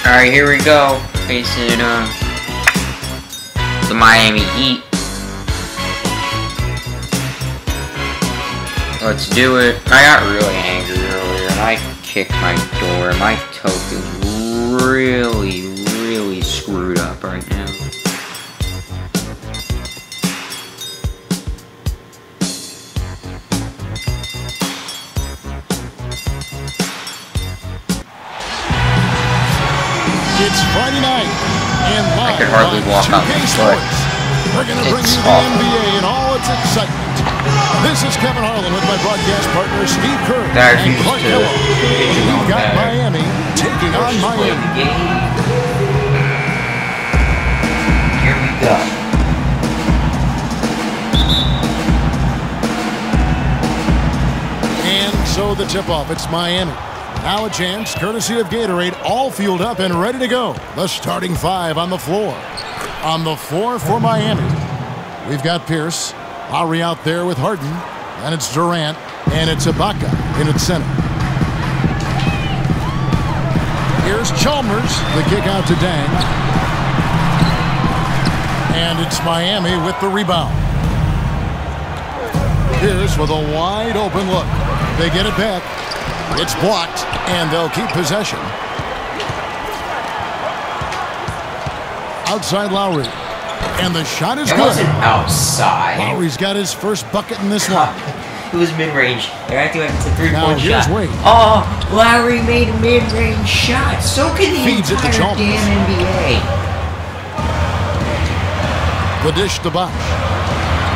Alright, here we go. Facing the Miami Heat. Let's do it. I got really angry earlier and I kicked my door. My toke is really screwed up right now. It's Friday night, and live I could hardly walk out my foot. We're going to bring you the NBA and all its excitement. This is Kevin Harlan with my broadcast partner Steve Kerr and Clark Miller. We've got Miami taking on Miami. Here we go. And so the tip-off, it's Miami. Now a chance, courtesy of Gatorade, all fueled up and ready to go. The starting five on the floor. On the floor for Miami, we've got Pierce. Lowry out there with Harden. And it's Durant. And it's Ibaka in its center. Here's Chalmers. The kick out to Dang. And it's Miami with the rebound. Pierce with a wide open look. They get it back. It's blocked, and they'll keep possession. Outside Lowry. And the shot is good. It wasn't outside. Lowry's got his first bucket in this one. It was mid-range. They're acting like it's a three-point shot. Wade. Oh, Lowry made a mid-range shot. So can the entire damn NBA. The dish to Bosch.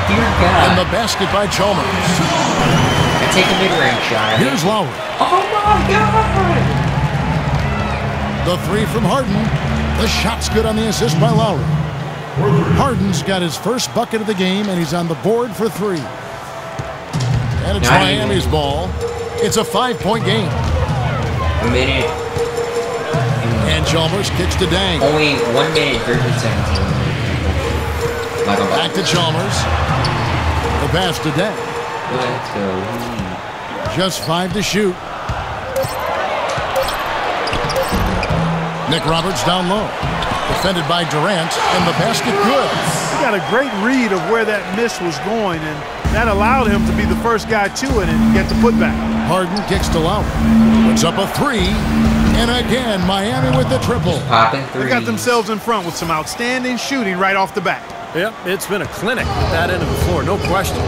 Dear God. And the basket by Chalmers. And take a mid-range shot. Here's Lowry. Oh my God! The three from Harden. The shot's good on the assist by Lowry. Harden's got his first bucket of the game, and he's on the board for three. And it's Miami's ball. It's a 5-point game. A minute. And Chalmers kicks to Dang. Only 1 minute, 13 seconds. Back to Chalmers. The pass to Dang. Let's go. Just 5 to shoot. Nick Roberts down low. Defended by Durant, and the basket good. He got a great read of where that miss was going, and that allowed him to be the first guy to it and get the putback. Harden kicks to Lowry. Puts up a three, and again, Miami with the triple. Popping threes. They got themselves in front with some outstanding shooting right off the bat. Yep, it's been a clinic at that end of the floor, no question.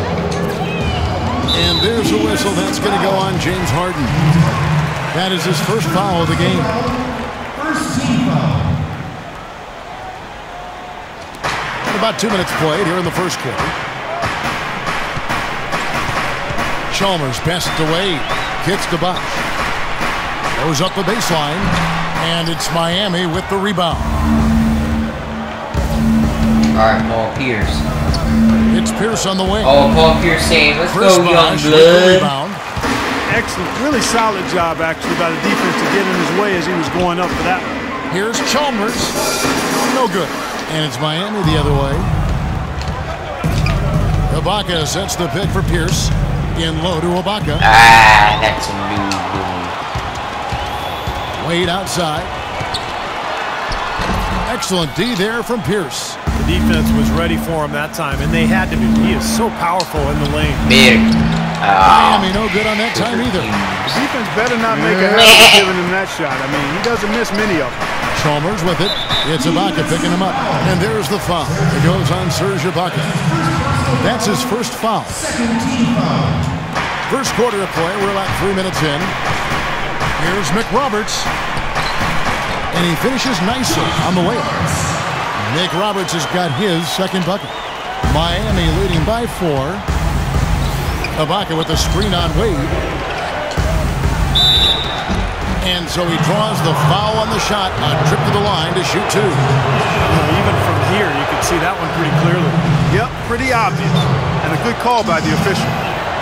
And there's a whistle that's going to go on James Harden. That is his first foul of the game. First team foul. And about 2 minutes played here in the first quarter. Chalmers passes to Wade. Kicks to Bosch. Goes up the baseline. And it's Miami with the rebound. All right, Paul Pierce. It's Pierce on the wing. Oh, Paul Pierce saying, let's Chris go, young Bosch blood. Excellent, really solid job, actually, by the defense to get in his way as he was going up for that one. Here's Chalmers. No good. And it's Miami the other way. Ibaka sets the pick for Pierce. In low to Ibaka. Ah, that's a new boy. Wade outside. Excellent D there from Pierce. The defense was ready for him that time, and they had to be. He is so powerful in the lane. Big. Miami no good on that time either. The defense better not make a habit of giving him that shot. I mean, he doesn't miss many of them. Chalmers with it. It's Ibaka picking him up. And there's the foul. It goes on Serge Ibaka. That's his first foul. First quarter of play. We're about 3 minutes in. Here's Mick Roberts. And he finishes nicely on the layup. Nick Roberts has got his second bucket. Miami leading by 4. Ibaka with the screen on Wade. And so he draws the foul on the shot. A trip to the line to shoot 2. Even from here, you can see that one pretty clearly. Yep, pretty obvious. And a good call by the official.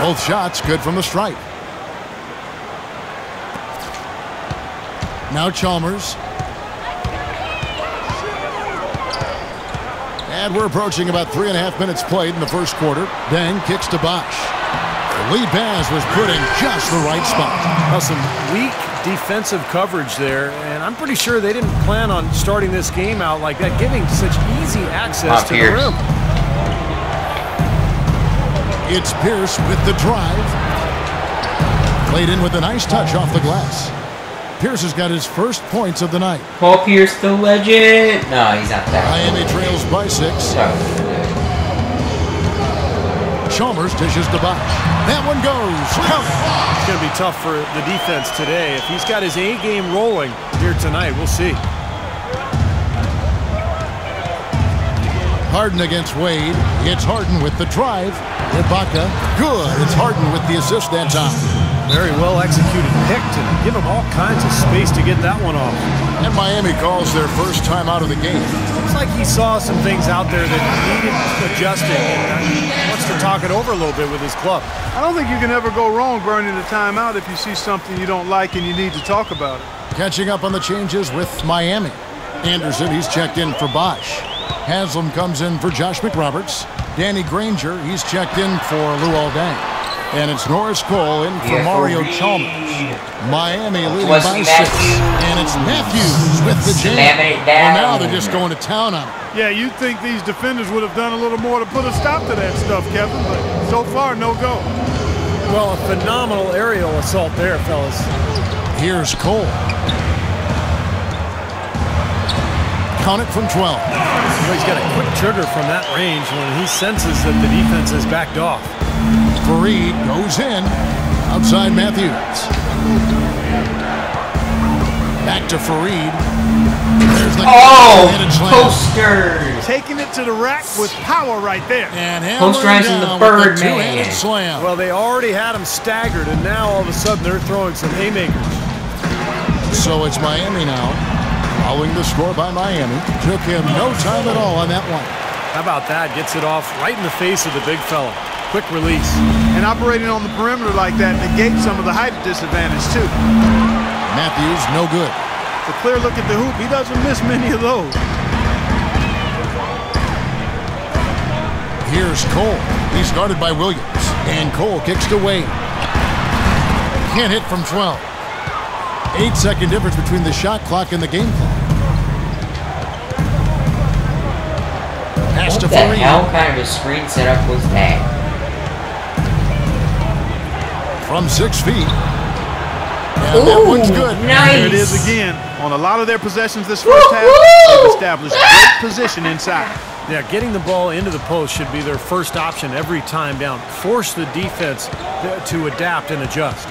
Both shots good from the stripe. Now Chalmers. And we're approaching about 3.5 minutes played in the first quarter. Then kicks to Bosch. The lead pass was put in just the right spot. Now some weak defensive coverage there, and I'm pretty sure they didn't plan on starting this game out like that, giving such easy access to the rim. It's Pierce with the drive. Played in with a nice touch off the glass. Pierce has got his first points of the night. Paul Pierce, the legend. No, he's not that. Miami trails by 6. Chalmers dishes to Bosch. That one goes. It's going to be tough for the defense today. If he's got his A game rolling here tonight, we'll see. Harden against Wade. It's Harden with the drive. Ibaka. Good. It's Harden with the assist that time. Very well executed pick to give him all kinds of space to get that one off. And Miami calls their first time out of the game. Looks like he saw some things out there that needed adjusting and wants to talk it over a little bit with his club. I don't think you can ever go wrong burning a timeout if you see something you don't like and you need to talk about it. Catching up on the changes with Miami. Anderson, he's checked in for Bosch. Haslam comes in for Josh McRoberts. Danny Granger, he's checked in for Luol Deng. And it's Norris Cole in for Mario Chalmers. Miami leading by 6. And it's Matthews with the jam. Well, now they're just going to town on it. Yeah, you'd think these defenders would have done a little more to put a stop to that stuff, Kevin, but so far, no go. Well, a phenomenal aerial assault there, fellas. Here's Cole. Count it from 12. Well, he's got a quick trigger from that range when he senses that the defense has backed off. Fareed goes in. Outside Matthews. Back to Fareed. There's the poster. Taking it to the rack with power right there. And posterizing the Birdman. Two-handed slam. Well, they already had him staggered, and now all of a sudden they're throwing some haymakers. So it's Miami now. Following the score by Miami. Took him no time at all on that one. How about that? Gets it off right in the face of the big fella. Quick release. And operating on the perimeter like that negates some of the height disadvantage, too. Matthews, no good. A clear look at the hoop. He doesn't miss many of those. Here's Cole. He's guarded by Williams. And Cole kicks to Wade. Can't hit from 12. 8-second difference between the shot clock and the game clock. What the hell kind of a screen setup was that? From 6 feet. And ooh, that one's good. Nice. There it is again. On a lot of their possessions this first half, they've established great position inside. Yeah, getting the ball into the post should be their first option every time down. Force the defense to adapt and adjust.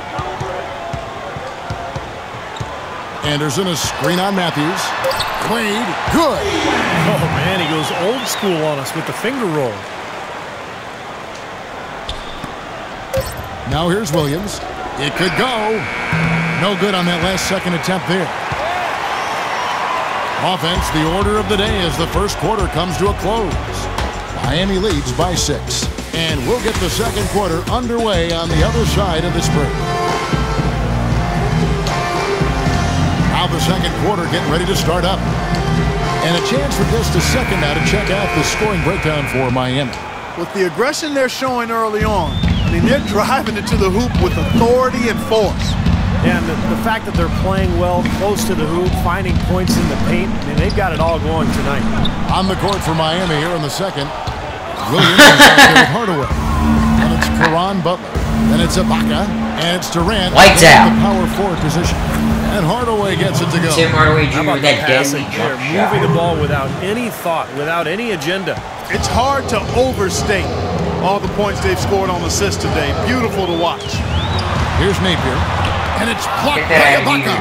Anderson, a screen on Matthews. Quaid, good. Oh, man, he goes old school on us with the finger roll. Now here's Williams. It could go. No good on that last second attempt there. Offense, the order of the day as the first quarter comes to a close. Miami leads by 6. And we'll get the second quarter underway on the other side of this break. Now the second quarter getting ready to start up. And a chance for just a second now to check out the scoring breakdown for Miami. With the aggression they're showing early on, I mean, they're driving it to the hoop with authority and force. And the fact that they're playing well close to the hoop, finding points in the paint, I mean, they've got it all going tonight. On the court for Miami here in the second. Williams is out there with Hardaway. And it's Caron Butler. Then it's Ibaka. And it's Durant. Lights out. The power forward position. And Hardaway gets it to go. Tim Hardaway How Jr. about with that the passing deadly there, jump shot. moving the ball without any thought, without any agenda. It's hard to overstate all the points they've scored on assists today. Beautiful to watch. Here's Napier. And it's blocked Get that by out of Ibaka.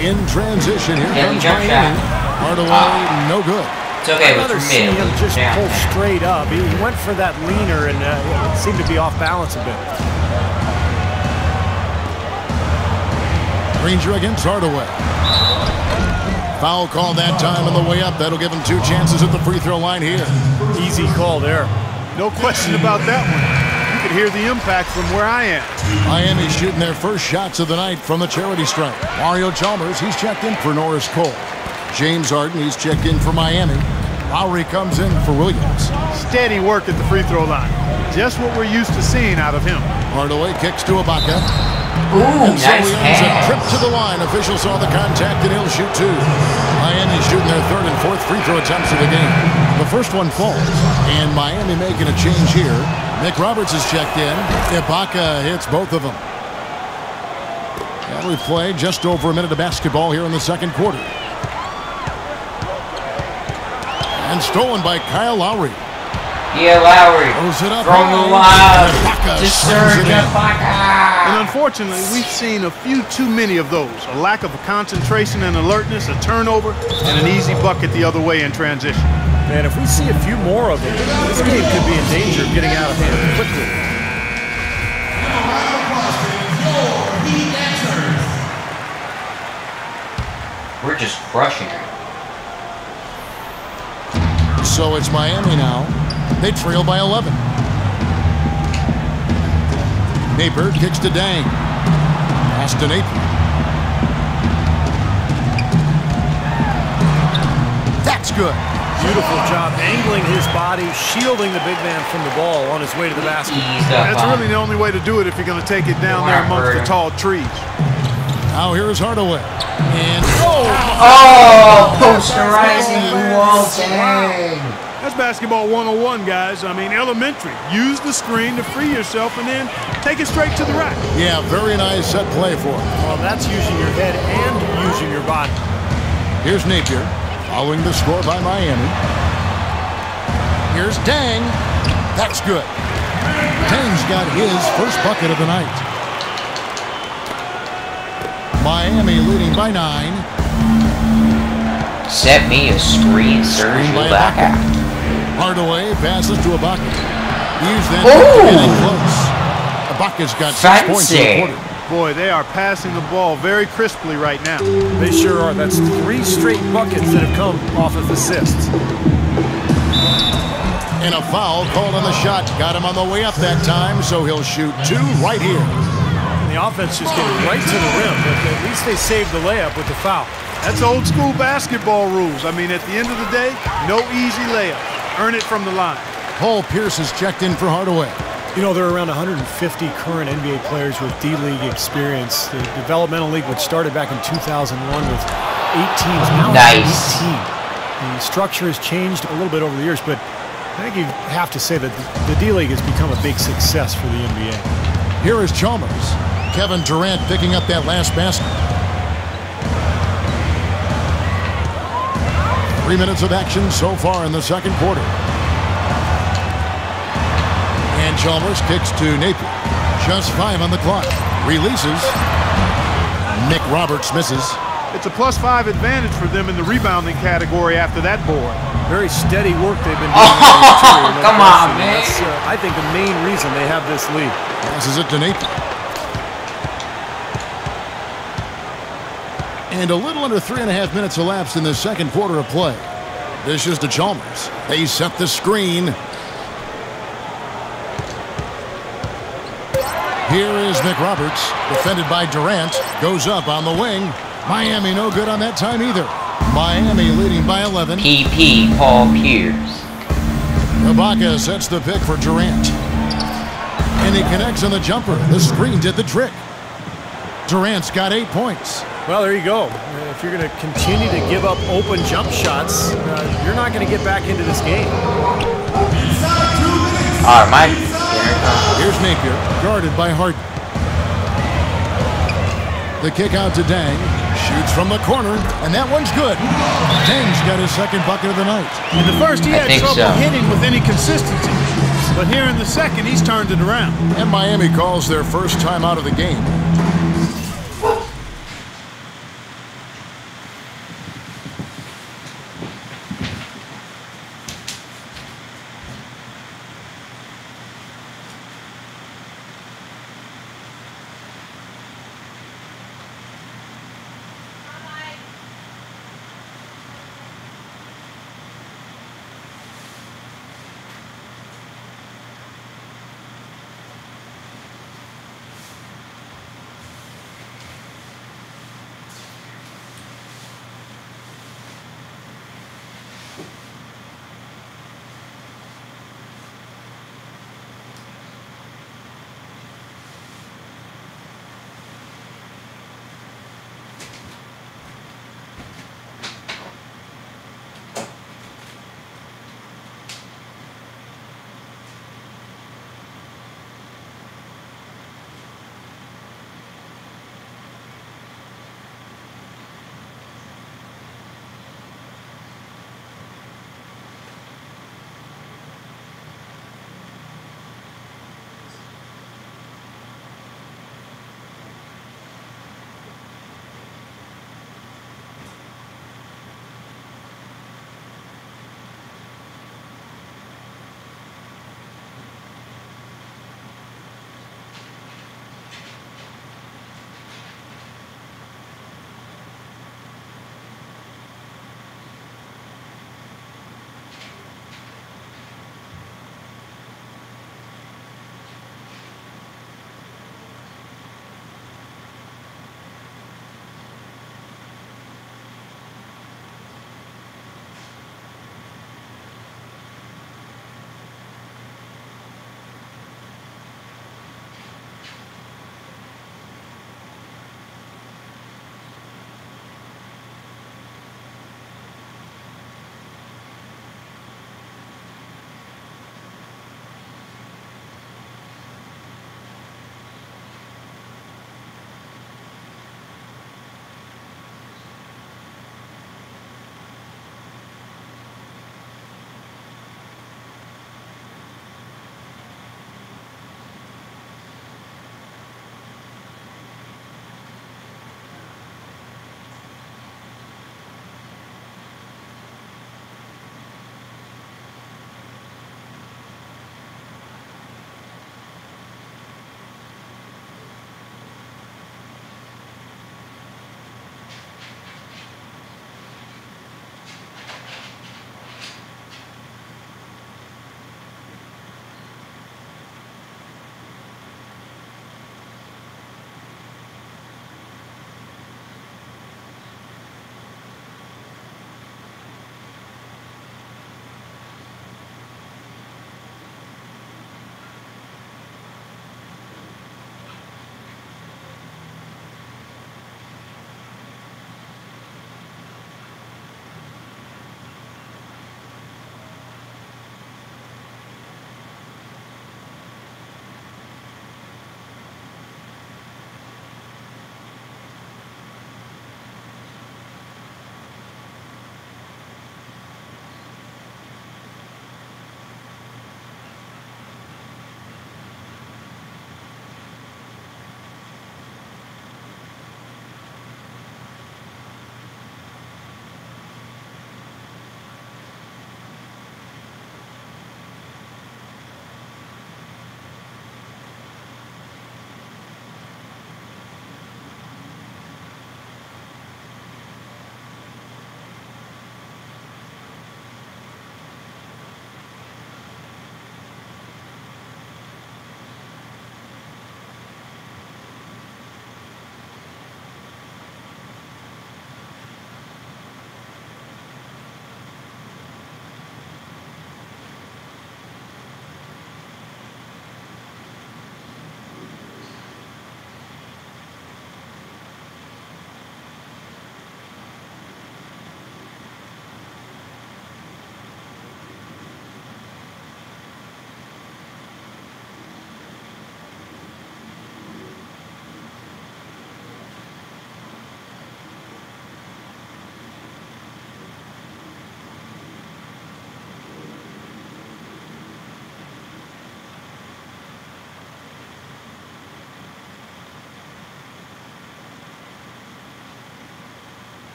In transition, here Deadly comes jump Miami. shot. Hardaway, no good. It's okay, I'd but rather for see me, him just down pull there. straight up. He went for that leaner and seemed to be off balance a bit. Granger against Hardaway. Foul call that time on the way up. That'll give him 2 chances at the free throw line here. Easy call there. No question about that one. You could hear the impact from where I am. Miami shooting their first shots of the night from the charity stripe. Mario Chalmers, he's checked in for Norris Cole. James Harden, he's checked in for Miami. Lowry comes in for Williams. Steady work at the free throw line. Just what we're used to seeing out of him. Hardaway kicks to Ibaka. Ooh, And so nice he earns a pass. trip to the line. Officials saw the contact, and he'll shoot 2. Miami shooting their 3rd and 4th free throw attempts of the game. The first one falls, and Miami making a change here. Nick Roberts is checked in. Ibaka hits both of them. And we've played just over a minute of basketball here in the second quarter. And stolen by Kyle Lowry. Yeah, Lowry. Throws it up From the high. line. Ibaka To slams Serge it in. Ibaka. And unfortunately, we've seen a few too many of those. A lack of concentration and alertness, a turnover, and an easy bucket the other way in transition. Man, if we see a few more of them, this game could be in danger of getting out of hand quickly. We're just crushing her. So it's Miami now. They trail by 11. Napier kicks to Dang. Pass to Napier. That's good. Beautiful job angling his body, shielding the big man from the ball on his way to the basket. Eased up That's on really the only way to do it if you're going to take it down there amongst the tall trees. Now here's Hardaway. And Oh, posterizing wall tag. That's basketball 101, guys. I mean, elementary. Use the screen to free yourself and then take it straight to the rack. yeah, very nice set play for him. Well, that's using your head and using your body. Here's Napier, following the score by Miami. Here's Dang. That's good. Dang's got his first bucket of the night. Miami leading by 9. Set me a screen, Serge Screen by Ibaka. Hardaway passes to Ibaka. He's then Ooh. getting close. Ibaka's got 6 points in the Fancy. quarter. Boy, they are passing the ball very crisply right now. They sure are. That's 3 straight buckets that have come off of assists. And a foul called on the shot. Got him on the way up that time, so he'll shoot 2 right here. And the offense just getting right to the rim, but at least they saved the layup with the foul. That's old school basketball rules. I mean, at the end of the day, no easy layup. Earn it from the line. Paul Pierce is checked in for Hardaway. You know, there are around 150 current NBA players with D-League experience. The developmental league, which started back in 2001 with 8 teams, now Nice. 18. The structure has changed a little bit over the years, but I think you have to say that the D-League has become a big success for the NBA. Here is Chalmers. Kevin Durant picking up that last basket. 3 minutes of action so far in the second quarter. And Chalmers kicks to Napier. Just 5 on the clock. Releases. Nick Roberts misses. It's a +5 advantage for them in the rebounding category after that board. Very steady work they've been doing. in the interior, no Come question. on, man. That's, I think, the main reason they have this lead. Passes it to Napier. And a little under 3.5 minutes elapsed in the second quarter of play. Dishes to Chalmers. They set the screen. Here is Nick Roberts, defended by Durant. Goes up on the wing. Miami no good on that time either. Miami leading by 11. PP, Paul Pierce. Ibaka sets the pick for Durant. And he connects on the jumper. The screen did the trick. Durant's got 8 points. Well, there you go. If you're going to continue to give up open jump shots, you're not going to get back into this game. All right, Here's Napier, guarded by Harden. The kick out to Dang. Shoots from the corner, and that one's good. Dang's got his second bucket of the night. In the first, he I had think trouble so. hitting with any consistency. But here in the second, he's turned it around. And Miami calls their first time out of the game.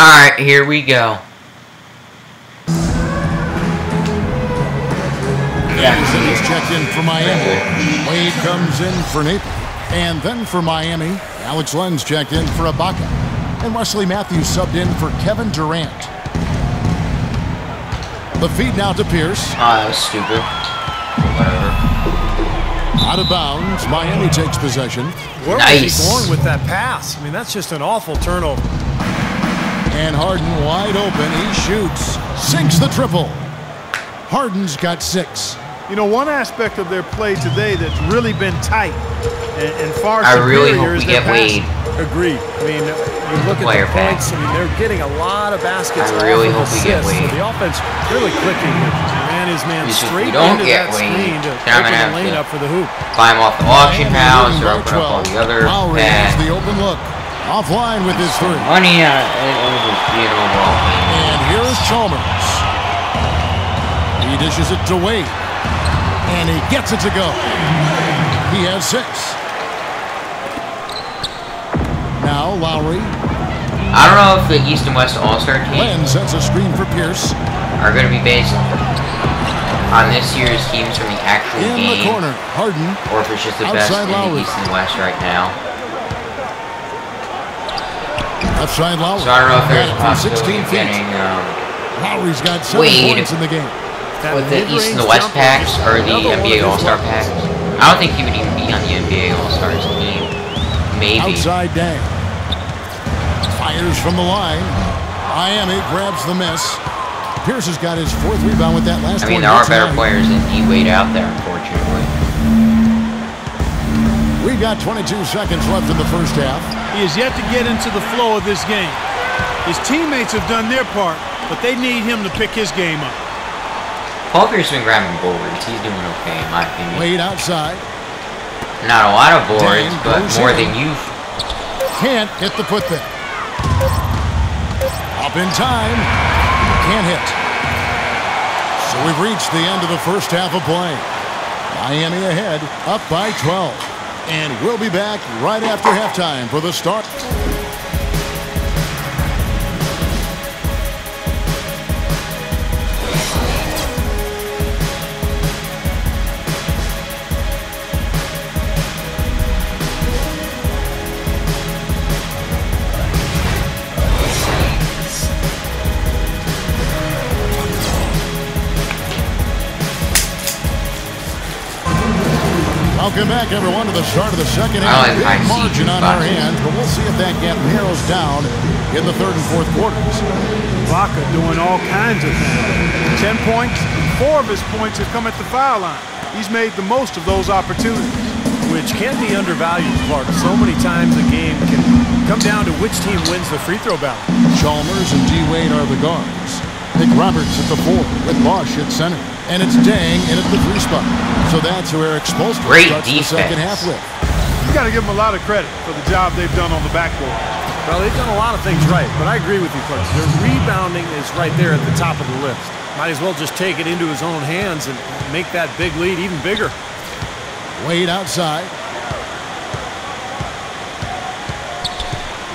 Alright, here we go. Anderson is checked in for Miami. Wade comes in for Naples. And then for Miami, Alex Lenz checked in for Ibaka. And Wesley Matthews subbed in for Kevin Durant. The feed now to Pierce. Oh, that was stupid. Whatever. Out of bounds, Miami takes possession. Where Nice. was he going with that pass? I mean, that's just an awful turnover. And Harden wide open. He shoots. Sinks the triple. Harden's got 6. You know, one aspect of their play today that's really been tight and far I really superior hope is we their get Wade. passing. Agreed. I mean, you look at Player the points. I mean, they're getting a lot of baskets. I really off of hope we get assists, so Wade. the offense really clicking. Man is man Because if straight we don't into get that screen Wade, to then I'm open gonna the have lane to up for the hoop. Climb off the auction house or Leading by open up all the other Lowry has pads. the open look. Offline with his 3. Money it will just be an overall game. And here is Chalmers. He dishes it to Wade. And he gets it to go. He has 6. Now Lowry. I don't know if the East and West All-Star team Lenz sets a screen for Pierce. are going to be based on this year's teams from the actual In the game, corner, Harden. or if it's just the best Outside in the Lowry. East and West right now. Left side Lowry. So I don't know if there's a Got it from possibility 16 of feet. getting Lowry's got 7 Wade. points in the game. That with the East and the mid-range West jumper packs is or the another one NBA of his All-Star weapons. packs. I don't think he would even be on the NBA All-Stars team. Maybe. Outside Dang. Fires from the line. Miami grabs the miss. Pierce has got his 4th rebound with that last I mean, one. there are That's better right. players than D-Wade out there, unfortunately. We've got 22 seconds left in the first half. He has yet to get into the flow of this game. His teammates have done their part, but they need him to pick his game up. Paul Pierce has been grabbing boards. He's doing okay, in my opinion. Wade outside. Not a lot of boards, Dang, but goes more in. than you. Can't hit the putback. Up in time. Can't hit. So we've reached the end of the first half of play. Miami ahead, up by 12. And we'll be back right after halftime for the start. Welcome back, everyone, to the start of the second half. I like high Big margin seat on our boxing. hands, but we'll see if that gap narrows down in the 3rd and 4th quarters. Ibaka doing all kinds of things. 10 points, 4 of his points have come at the foul line. He's made the most of those opportunities. Which can't be undervalued, Clark. So many times a game can come down to which team wins the free throw battle. Chalmers and D-Wade are the guards. Nick Roberts at the 4 with Bosch at center. And it's Dang in at the 3 spot. So that's who Eric Spoelstra Great starts the second half defense. with. You got to give them a lot of credit for the job they've done on the backboard. Well, they've done a lot of things right, but I agree with you, Clark. Their rebounding is right there at the top of the list. Might as well just take it into his own hands and make that big lead even bigger. Wade outside.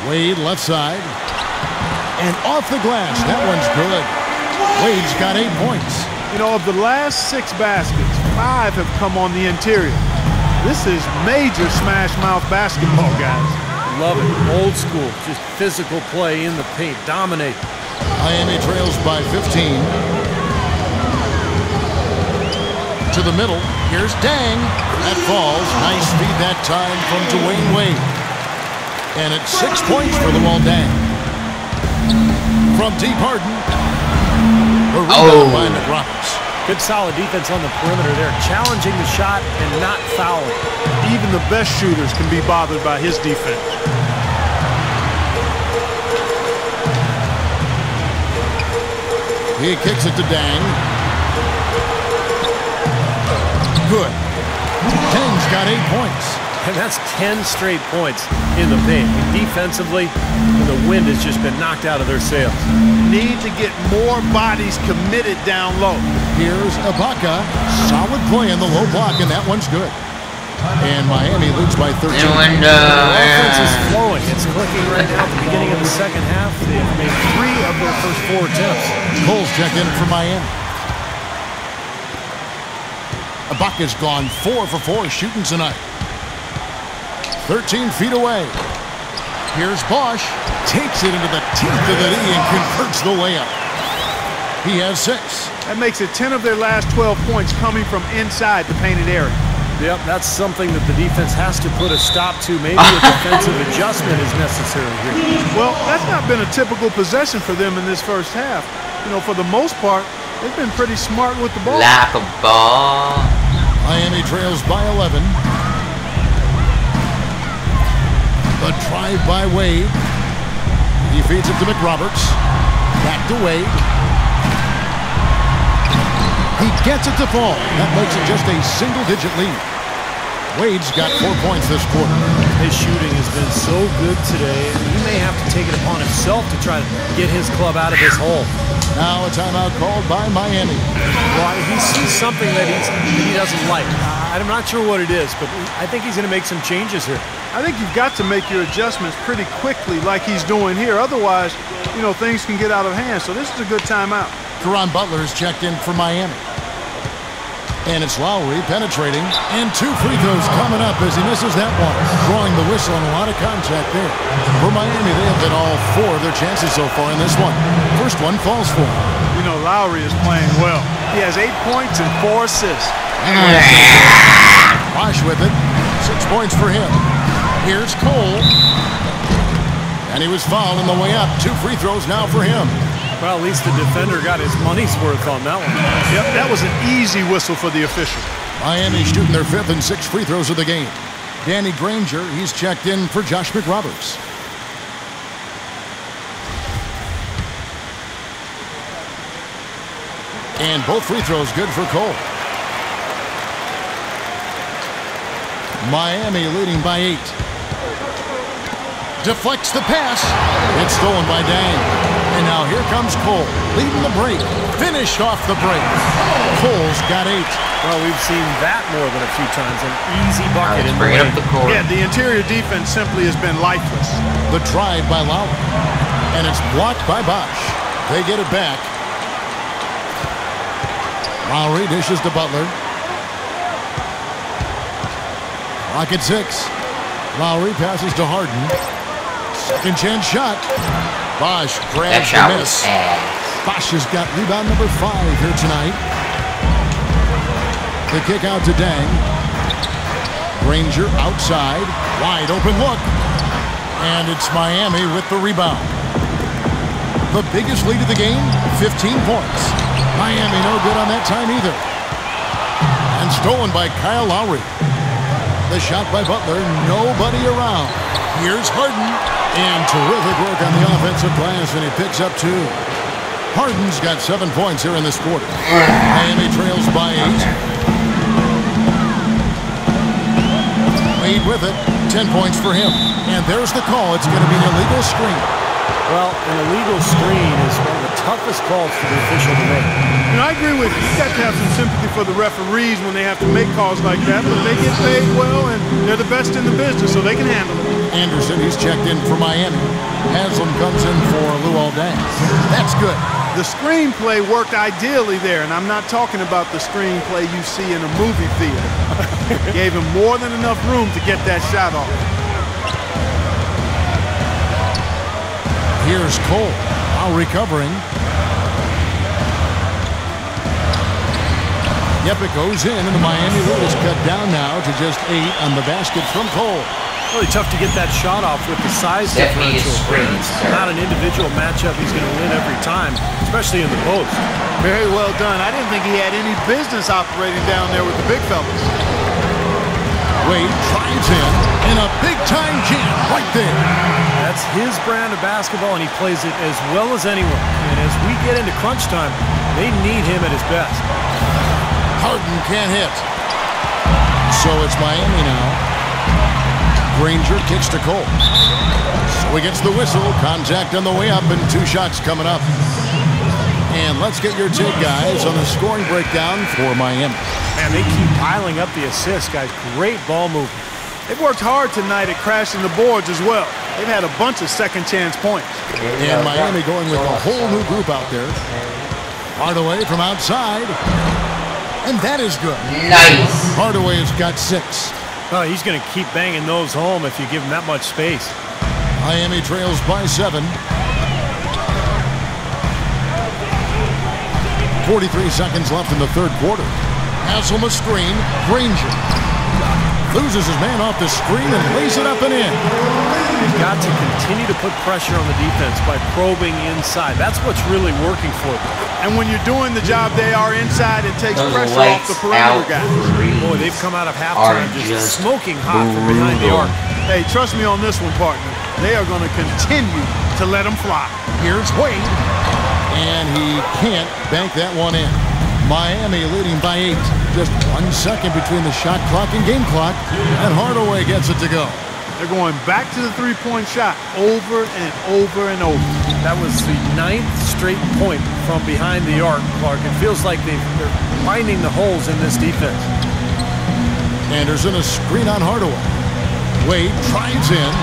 Wade left side. And off the glass. That one's good. Wade's got 8 points. You know, of the last 6 baskets, 5 have come on the interior. This is major smash mouth basketball, guys. Love it. Old school. Just physical play in the paint. Dominate. Miami trails by 15. To the middle. Here's Dang. That falls. Nice feed that time from Dwayne Wade. And it's 6 points for the Wall Dang. From deep Harden. A rebound by McRoberts. Good solid defense on the perimeter there. Challenging the shot and not fouling. Even the best shooters can be bothered by his defense. He kicks it to Dang. Good. Dang's got 8 points. And that's 10 straight points in the paint. Defensively, the wind has just been knocked out of their sails. Need to get more bodies committed down low. Here's Ibaka. Solid play in the low block, and that one's good. And Miami leads by 13. The offense is flowing. It's clicking right now at the beginning of the second half. They've made 3 for the first 4 attempts. Cole's checked in for Miami. Ibaka's gone 4 for 4 shooting tonight. 13 feet away. Here's Bosch. Takes it into the teeth of the knee and converts the layup. He has 6. That makes it 10 of their last 12 points coming from inside the painted area. Yep, that's something that the defense has to put a stop to. Maybe a defensive adjustment is necessary here. Well, that's not been a typical possession for them in this first half. You know, for the most part, they've been pretty smart with the ball. Lack of ball. Miami trails by 11. The drive by Wade. He feeds it to McRoberts. Back to Wade. He gets it to fall. That makes it just a single-digit lead. Wade's got 4 points this quarter. His shooting has been so good today, and he may have to take it upon himself to try to get his club out of this hole. Now a timeout called by Miami. Well, he sees something that he doesn't like. I'm not sure what it is, but I think he's going to make some changes here. I think you've got to make your adjustments pretty quickly like he's doing here. Otherwise, you know, things can get out of hand. So this is a good timeout. Caron Butler is checked in for Miami. And it's Lowry penetrating. And 2 free throws coming up as he misses that one. Drawing the whistle and a lot of contact there. For Miami, they have hit all 4 of their chances so far in this one. First one falls for him. You know, Lowry is playing well. He has 8 points and 4 assists. Bosch with it. 6 points for him. Here's Cole. And he was fouled on the way up. 2 free throws now for him. Well, at least the defender got his money's worth on that one. Yep, that was an easy whistle for the official. Miami shooting their 5th and 6th free throws of the game. Danny Granger, he's checked in for Josh McRoberts. And both free throws good for Cole. Miami leading by 8. Deflects the pass. It's stolen by Dang. And now here comes Cole, leading the break. Finished off the break. Cole's got 8. Well, we've seen that more than a few times. An easy bucket in the Bring it lane. up the court. Yeah, the interior defense simply has been lifeless. The drive by Lowry. And it's blocked by Bosch. They get it back. Lowry dishes to Butler. Clock at 6. Lowry passes to Harden. Second chance shot. Bosch That grabs shot the was miss. ass. Bosch has got rebound number 5 here tonight. The kick out to Dang. Granger outside. Wide open look. And it's Miami with the rebound. The biggest lead of the game, 15 points. Miami no good on that time either. And stolen by Kyle Lowry. The shot by Butler, nobody around. Here's Harden. And terrific work on the offensive glass, and he picks up 2. Harden's got 7 points here in this quarter. Miami trails by 8. Wade with it, 10 points for him. And there's the call. It's going to be an illegal screen. Well, an illegal screen is one of the toughest calls for the official to make. You know, I agree with you. You've got to have some sympathy for the referees when they have to make calls like that, but they get paid well, and they're the best in the business, so they can handle it. Anderson, he's checked in for Miami. Haslam comes in for Luol Deng. That's good. The screenplay worked ideally there, and I'm not talking about the screenplay you see in a movie theater. Gave him more than enough room to get that shot off. Here's Cole, now recovering. Yep, it goes in, and the Miami lead is cut down now to just 8 on the basket from Cole. Really tough to get that shot off with the size Definitely differential. is screens, It's sir. not an individual matchup he's going to win every time, especially in the post. Very well done. I didn't think he had any business operating down there with the big fellas. Wade drives in, and a big-time jam right there. That's his brand of basketball, and he plays it as well as anyone. And as we get into crunch time, they need him at his best. Harden can't hit. So it's Miami now. Granger kicks to Cole. So he gets the whistle. Contact on the way up, and 2 shots coming up. And let's get your take, guys, on the scoring breakdown for Miami. Man, they keep piling up the assists, guys. Great ball movement. They've worked hard tonight at crashing the boards as well. They've had a bunch of second-chance points. And Miami going with a whole new group out there. Hardaway from outside. And that is good. Nice. Hardaway has got 6. Oh, he's going to keep banging those home if you give him that much space. Miami trails by 7. 43 seconds left in the third quarter. Haslam a screen. Granger loses his man off the screen and lays it up and in. You've got to continue to put pressure on the defense by probing inside. That's what's really working for them. And when you're doing the job they are inside, it takes pressure off the perimeter guys. Boy, they've come out of halftime just smoking hot from behind the arc. Hey, trust me on this one, partner. They are going to continue to let them fly. Here's Wade. And he can't bank that one in. Miami leading by 8. Just 1 second between the shot clock and game clock. And Hardaway gets it to go. They're going back to the three-point shot over and over and over. That was the 9th straight point from behind the arc, Clark. It feels like they're finding the holes in this defense. Anderson a screen on Hardaway. Wade drives in.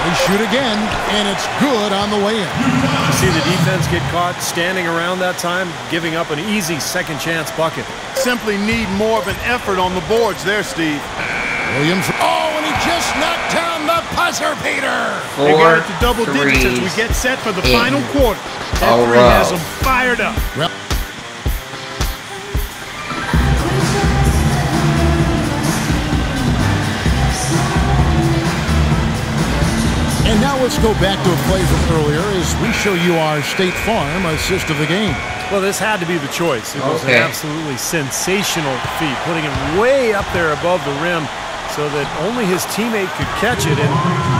They shoot again, and it's good on the way in. You see the defense get caught standing around that time, giving up an easy second chance bucket. Simply need more of an effort on the boards there, Steve. Williams, and he just knocked down the buzzer beater. They got it to double digits as we get set for the final quarter. That three has them fired up. And now let's go back to a play from earlier as we show you our State Farm assist of the game. Well, this had to be the choice. It was an absolutely sensational feat, putting him way up there above the rim so that only his teammate could catch it. And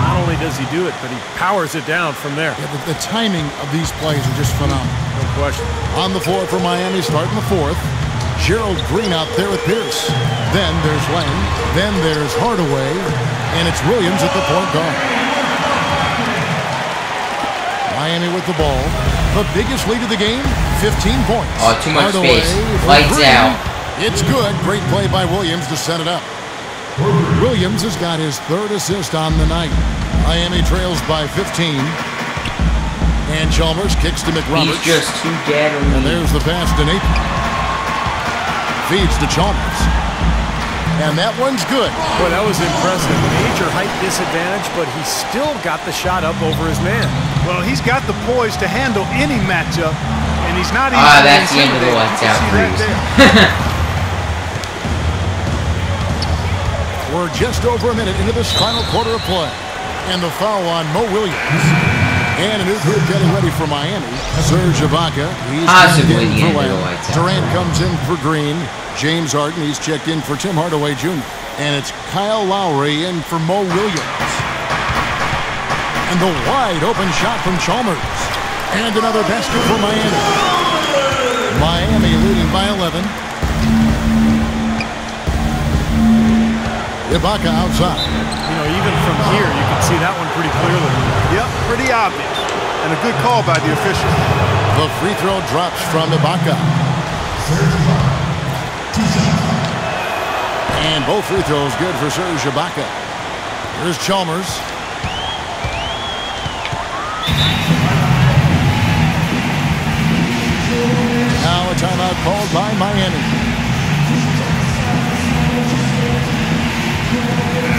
not only does he do it, but he powers it down from there. Yeah, the timing of these plays are just phenomenal. No question. On the floor for Miami, starting the fourth. Gerald Green out there with Pierce. Then there's Lang. Then there's Hardaway. And it's Williams at the point guard. Miami with the ball. The biggest lead of the game, 15 points. Oh, too much Hardaway space. Lights out. It's good. Great play by Williams to set it up. Williams has got his 3rd assist on the night. Miami trails by 15. And Chalmers kicks to McRoberts. He's just too dead. And there's the pass to Nathan. Feeds to Chalmers. And that one's good. Boy, that was impressive. Major height disadvantage, but he still got the shot up over his man. Well, he's got the poise to handle any matchup, and he's not easy. That's the end of the lights out freeze. We're just over a minute into this final quarter of play. And the foul on Mo Williams. And a new group getting ready for Miami. Serge Ibaka. He's Possibly in the for end of the Lamb. lights out. Durant comes in for Green. James Harden, he's checked in for Tim Hardaway Jr. And it's Kyle Lowry in for Mo Williams. And the wide open shot from Chalmers. And another basket for Miami. Miami leading by 11. Ibaka outside. You know, even from here, you can see that one pretty clearly. Yep, pretty obvious. And a good call by the official. The free throw drops from Ibaka. And both free throws good for Serge Ibaka. Here's Chalmers. Now a timeout called by Miami.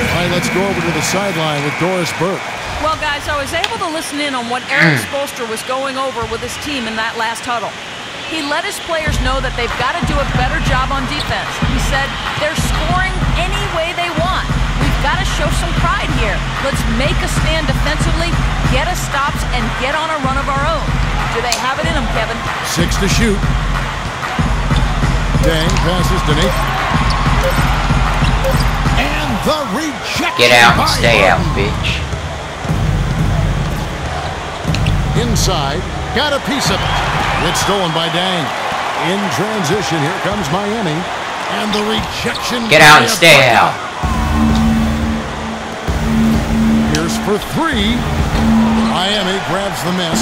All right, let's go over to the sideline with Doris Burke. Well, guys, I was able to listen in on what Eric Spoelstra was going over with his team in that last huddle. He let his players know that they've got to do a better job on defense. He said they're scoring any way they want. We've got to show some pride here. Let's make a stand defensively, get us stops, and get on a run of our own. Do they have it in them, Kevin? 6 to shoot. Dang passes to Nathan. And the rejection. Get out and stay out, bitch. Inside, got a piece of it. It's stolen by Dang. In transition, here comes Miami. And the rejection. Get out and stay out. Here's for 3. Miami grabs the miss.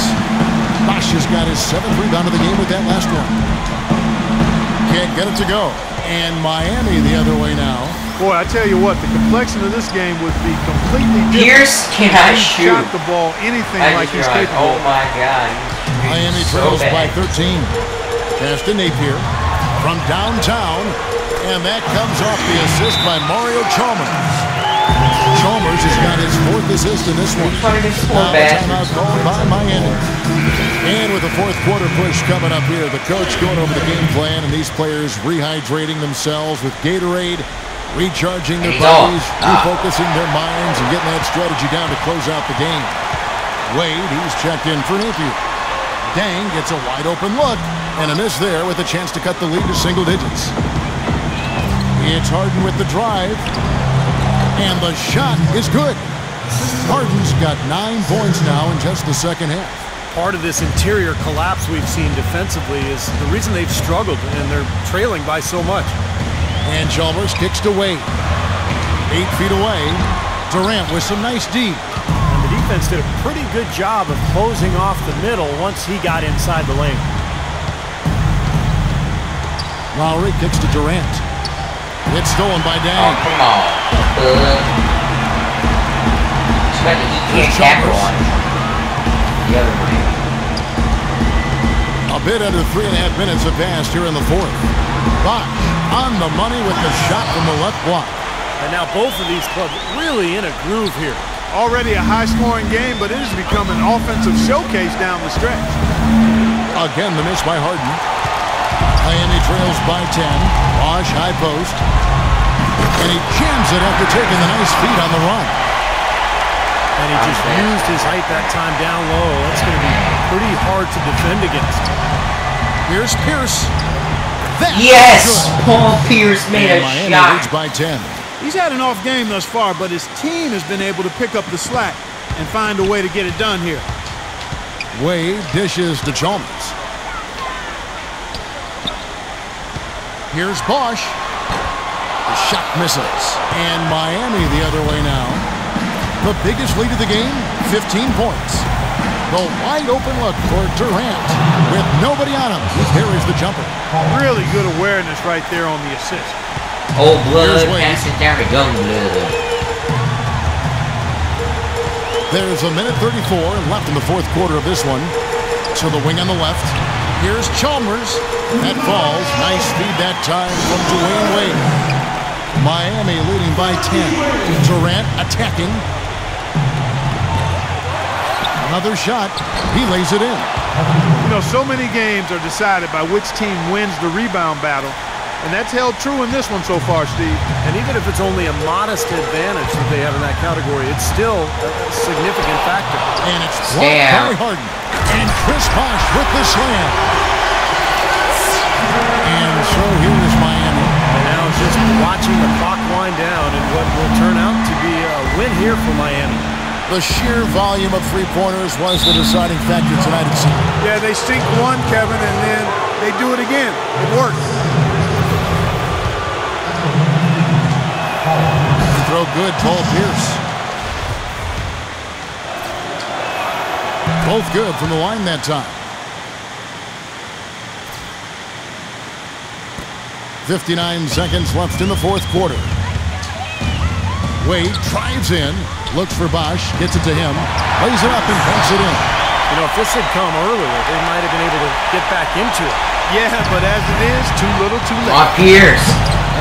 Bosch has got his 7th rebound of the game with that last one. can't get it to go. And Miami the other way now. Boy, I tell you what, the complexion of this game would be completely different. Pierce cannot He shoot. shot the ball anything like he's realized, capable oh of. my God. Miami So trails by bad. 13. Pass to Napier from downtown. And that comes off the assist by Mario Chalmers. Chalmers has got his 4th assist in this one. Now the timeout called by Miami. And with the 4th quarter push coming up here, the coach going over the game plan, and these players rehydrating themselves with Gatorade, recharging their bodies, refocusing their minds, and getting that strategy down to close out the game. Wade, he's checked in for Napier. Dang gets a wide open look, and a miss there with a chance to cut the lead to single digits. It's Harden with the drive, and the shot is good. Harden's got 9 points now in just the second half. Part of this interior collapse we've seen defensively is the reason they've struggled, and they're trailing by so much. And Chalmers kicks to Wade. 8 feet away. Durant with some nice deep. And the defense did a pretty good job of closing off the middle once he got inside the lane. Lowry kicks to Durant. It's stolen by Oh, Dang. come on. He can't capitalize on the other way. A bit under 3.5 minutes have passed here in the 4th. Bosh on the money with the shot from the left block. And now both of these clubs really in a groove here. Already a high-scoring game, but it has become an offensive showcase down the stretch. Again, the miss by Harden. Miami trails by 10. Bosh high post. And he jams it after taking the nice feed on the run. And he just used his height that time down low. That's going to be pretty hard to defend against. Here's Pierce. That's Yes! good. Paul Pierce made And a Miami shot. leads by 10. He's had an off game thus far, but his team has been able to pick up the slack and find a way to get it done here. Wade dishes to Chalmers. Here's Bosh. The shot misses. And Miami the other way now. The biggest lead of the game, 15 points. The wide open look for Durant with nobody on him. Here is the jumper. Really good awareness right there on the assist. Old blood, Here's Wade. pass it down to young blood. There's a minute 34 left in the 4th quarter of this one. To the wing on the left. Here's Chalmers. That falls. Nice feed that time from Dwayne Wade. Miami leading by 10. Durant attacking. Another shot. He lays it in. You know, so many games are decided by which team wins the rebound battle, and that's held true in this one so far, Steve. And even if it's only a modest advantage that they have in that category, it's still a significant factor. And it's blocked by Harden. And Chris Bosh with the slam. And so here's Miami. And now just watching the clock wind down and what will turn out to be a win here for Miami. The sheer volume of three-pointers was the deciding factor tonight, it seemed. Yeah, they sink one, Kevin, and then they do it again. It works. Throw good, Paul Pierce. Both good from the line that time. 59 seconds left in the 4th quarter. Wade drives in, looks for Bosh, gets it to him, lays it up and banks it in. You know, if this had come earlier, they might have been able to get back into it. Yeah, but as it is, too little, too late. On Pierce.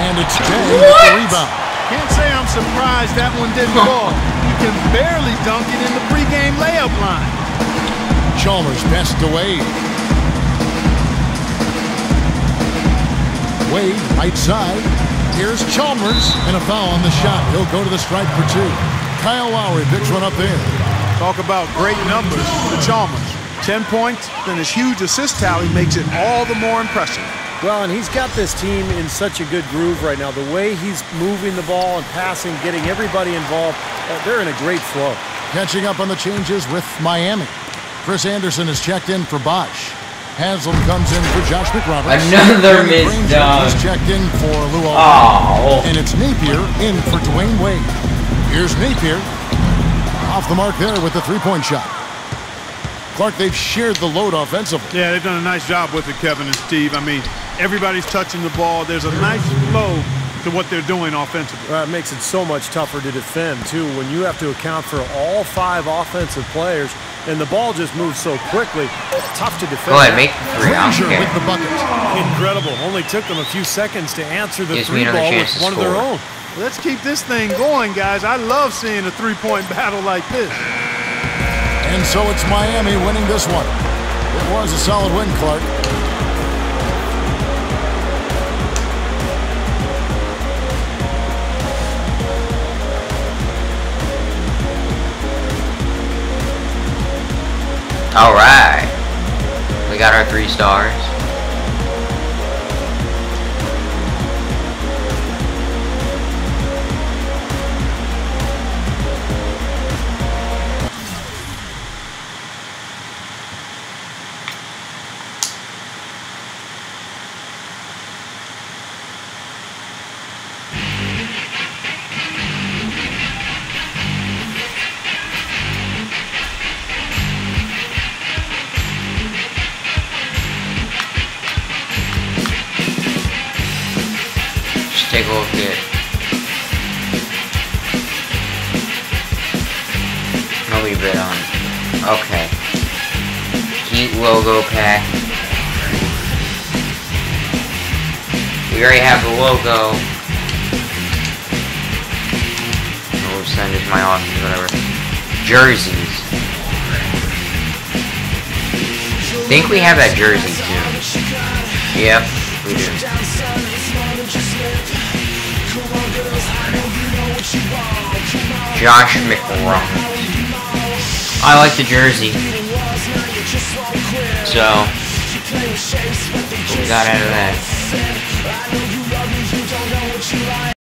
And it's Jay with the rebound. Can't say I'm surprised that one didn't fall. You can barely dunk it in the pregame layup line. Chalmers passed to Wade. Wade, right side. Here's Chalmers, and a foul on the shot. He'll go to the stripe for 2. Kyle Lowry picks one up there. Talk about great numbers for Chalmers. 10 points, then his huge assist tally makes it all the more impressive. Well, and he's got this team in such a good groove right now. The way he's moving the ball and passing, getting everybody involved, they're in a great flow. Catching up on the changes with Miami. Chris Anderson is checked in for Bosh. Haslam comes in for Josh McRoberts. Another missed dunk. He's checked in for Lou Aldridge. Oh. And it's Napier in for Dwayne Wade. Here's Napier. Off the mark there with the three-point shot. Clark, they've shared the load offensively. Yeah, they've done a nice job with it, Kevin and Steve. I mean, Everybody's touching the ball. There's a nice flow to what they're doing offensively. Well, it makes it so much tougher to defend, too, when you have to account for all 5 offensive players, and the ball just moves so quickly. Tough to defend. Go ahead, make the 3. I don't care. With the bucket. Incredible. Only took them a few seconds to answer the Gives me 3 another ball chance with to one of their score. own. Let's keep this thing going, guys. I love seeing a 3-point battle like this. And so it's Miami winning this one. It was a solid win, Clark. All right. We got our 3 stars. Take a look at I'll leave it on. Okay. Heat logo pack. We already have the logo. We'll send it to my office, whatever. Jerseys. I think we have that jersey too. Yep, we do. Josh McRoth. I like the jersey. So, what we got out of that?